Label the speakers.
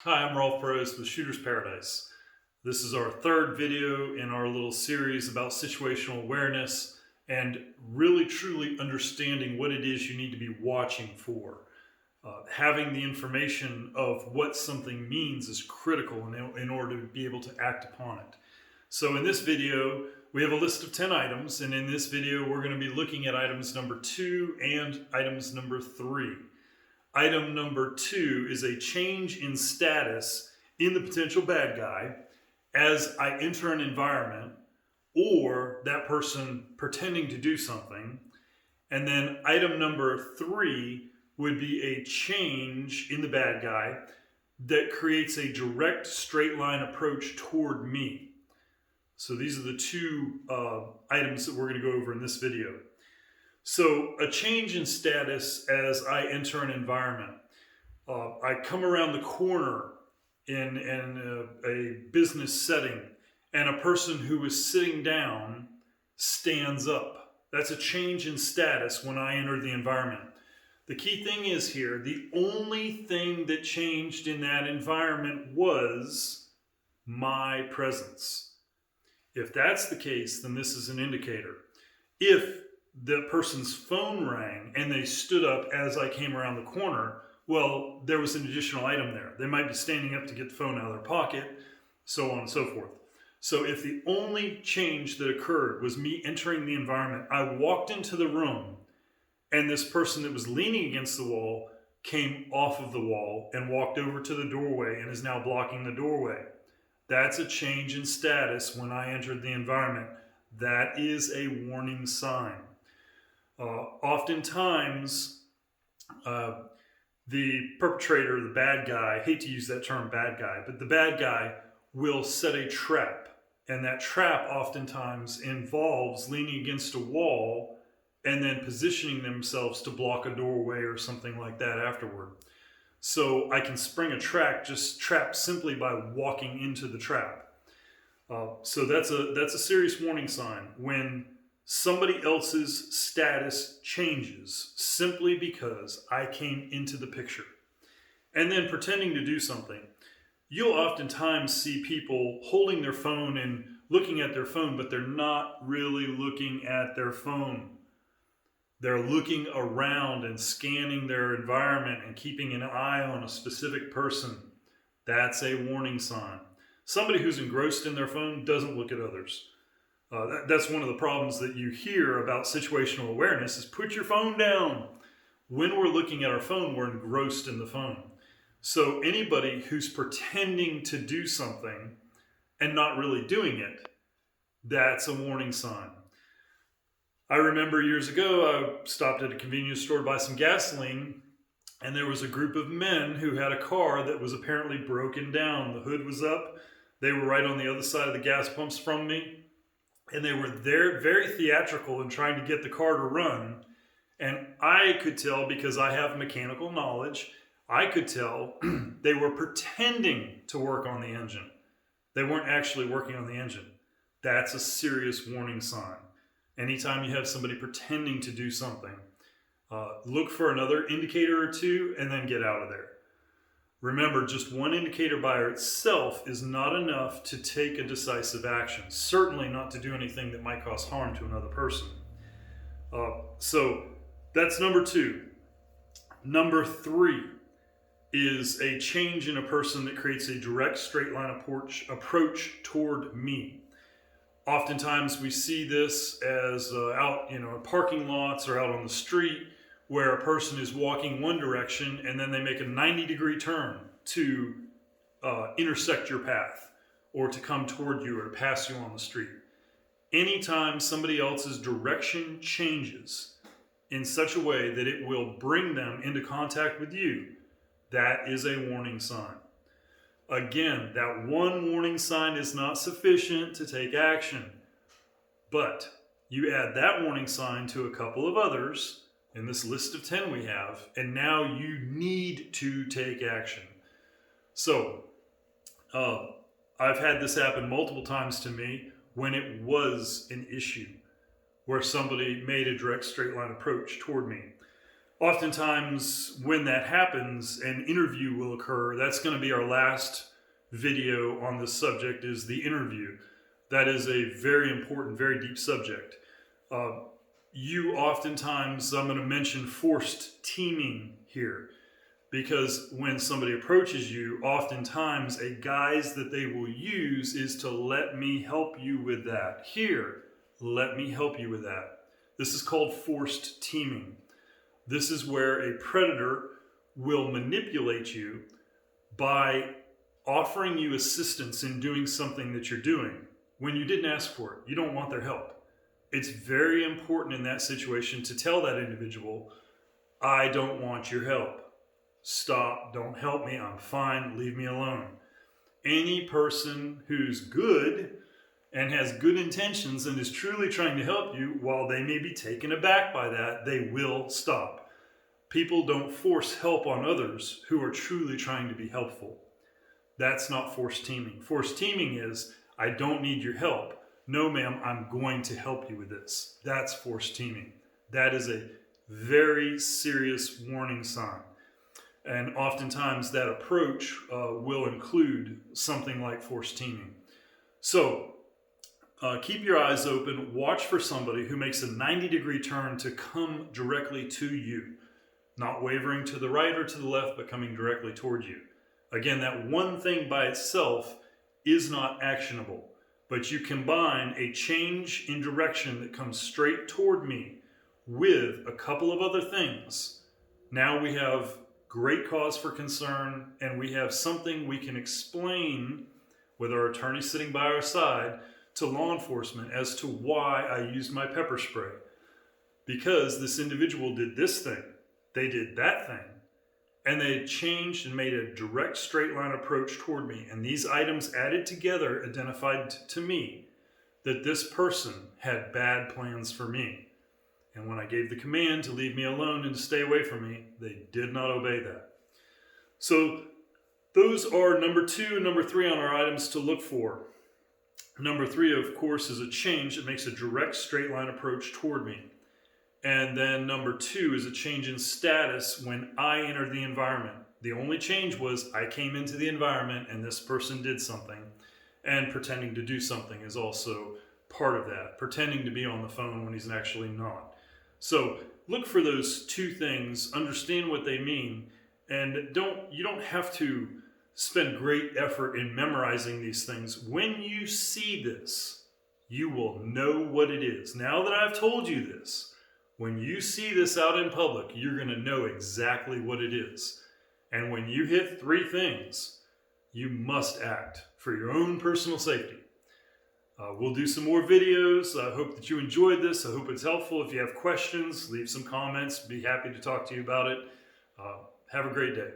Speaker 1: Hi, I'm Rolf Burrows with Shooter's Paradise. This is our third video in our little series about situational awareness and really truly understanding what it is you need to be watching for. Having the information of what something means is critical in order to be able to act upon it. So in this video, we have a list of 10 items, and in this video, we're going to be looking at items number 2 and items number 3. Item number 2 is a change in status in the potential bad guy as I enter an environment or that person pretending to do something. And then item number 3 would be a change in the bad guy that creates a direct straight line approach toward me. So these are the two items that we're going to go over in this video. So a change in status as I enter an environment. I come around the corner in a business setting, and a person who is sitting down stands up. That's a change in status when I enter the environment. The key thing is here, the only thing that changed in that environment was my presence. If that's the case, then this is an indicator. If the person's phone rang and they stood up as I came around the corner, well, there was an additional item there. They might be standing up to get the phone out of their pocket, so on and so forth. So if the only change that occurred was me entering the environment, I walked into the room and this person that was leaning against the wall came off of the wall and walked over to the doorway and is now blocking the doorway. That's a change in status when I entered the environment. That is a warning sign. Oftentimes, the perpetrator, the bad guy, I hate to use that term bad guy, but the bad guy will set a trap. And that trap oftentimes involves leaning against a wall and then positioning themselves to block a doorway or something like that afterward. So I can spring a trap simply by walking into the trap. So that's a serious warning sign when somebody else's status changes simply because I came into the picture. And then pretending to do something. You'll oftentimes see people holding their phone and looking at their phone, but they're not really looking at their phone. They're looking around and scanning their environment and keeping an eye on a specific person. That's a warning sign. Somebody who's engrossed in their phone doesn't look at others. That's one of the problems that you hear about situational awareness is put your phone down. When we're looking at our phone, we're engrossed in the phone. So anybody who's pretending to do something and not really doing it, that's a warning sign. I remember years ago, I stopped at a convenience store to buy some gasoline, and there was a group of men who had a car that was apparently broken down. The hood was up. They were right on the other side of the gas pumps from me. And they were there very theatrical in trying to get the car to run. And I could tell, because I have mechanical knowledge, I could tell they were pretending to work on the engine. They weren't actually working on the engine. That's a serious warning sign. Anytime you have somebody pretending to do something, look for another indicator or two and then get out of there. Remember, just one indicator by itself is not enough to take a decisive action. Certainly not to do anything that might cause harm to another person. So that's number 2. Number 3 is a change in a person that creates a direct straight line approach toward me. Oftentimes we see this as out in parking lots or out on the street, where a person is walking one direction and then they make a 90-degree turn to intersect your path or to come toward you or to pass you on the street. Anytime somebody else's direction changes in such a way that it will bring them into contact with you, that is a warning sign. Again, that one warning sign is not sufficient to take action, but you add that warning sign to a couple of others in this list of 10 we have, and now you need to take action. So, I've had this happen multiple times to me when it was an issue where somebody made a direct straight line approach toward me. Oftentimes, when that happens, an interview will occur. That's going to be our last video on this subject, is the interview. That is a very important, very deep subject. You oftentimes, I'm going to mention forced teaming here, because when somebody approaches you, oftentimes a guise that they will use is to let me help you with that. Here, let me help you with that. This is called forced teaming. This is where a predator will manipulate you by offering you assistance in doing something that you're doing when you didn't ask for it. You don't want their help. It's very important in that situation to tell that individual, I don't want your help. Stop, don't help me, I'm fine, leave me alone. Any person who's good and has good intentions and is truly trying to help you, while they may be taken aback by that, they will stop. People don't force help on others who are truly trying to be helpful. That's not forced teaming. Forced teaming is, I don't need your help. No, ma'am, I'm going to help you with this. That's forced teaming. That is a very serious warning sign. And oftentimes that approach will include something like forced teaming. So keep your eyes open. Watch for somebody who makes a 90-degree turn to come directly to you. Not wavering to the right or to the left, but coming directly toward you. Again, that one thing by itself is not actionable. But you combine a change in direction that comes straight toward me with a couple of other things. Now we have great cause for concern, and we have something we can explain with our attorney sitting by our side to law enforcement as to why I used my pepper spray. Because this individual did this thing, they did that thing, and they changed and made a direct straight line approach toward me. And these items added together identified to me that this person had bad plans for me. And when I gave the command to leave me alone and to stay away from me, they did not obey that. So those are number 2 and number 3 on our items to look for. Number 3, of course, is a change that makes a direct straight line approach toward me. And then number 2 is a change in status when I entered the environment. The only change was I came into the environment and this person did something. And pretending to do something is also part of that. Pretending to be on the phone when he's actually not. So look for those 2 things, understand what they mean, and you don't have to spend great effort in memorizing these things. When you see this, you will know what it is. Now that I've told you this, when you see this out in public, you're going to know exactly what it is. And when you hit 3 things, you must act for your own personal safety. We'll do some more videos. I hope that you enjoyed this. I hope it's helpful. If you have questions, leave some comments. Be happy to talk to you about it. Have a great day.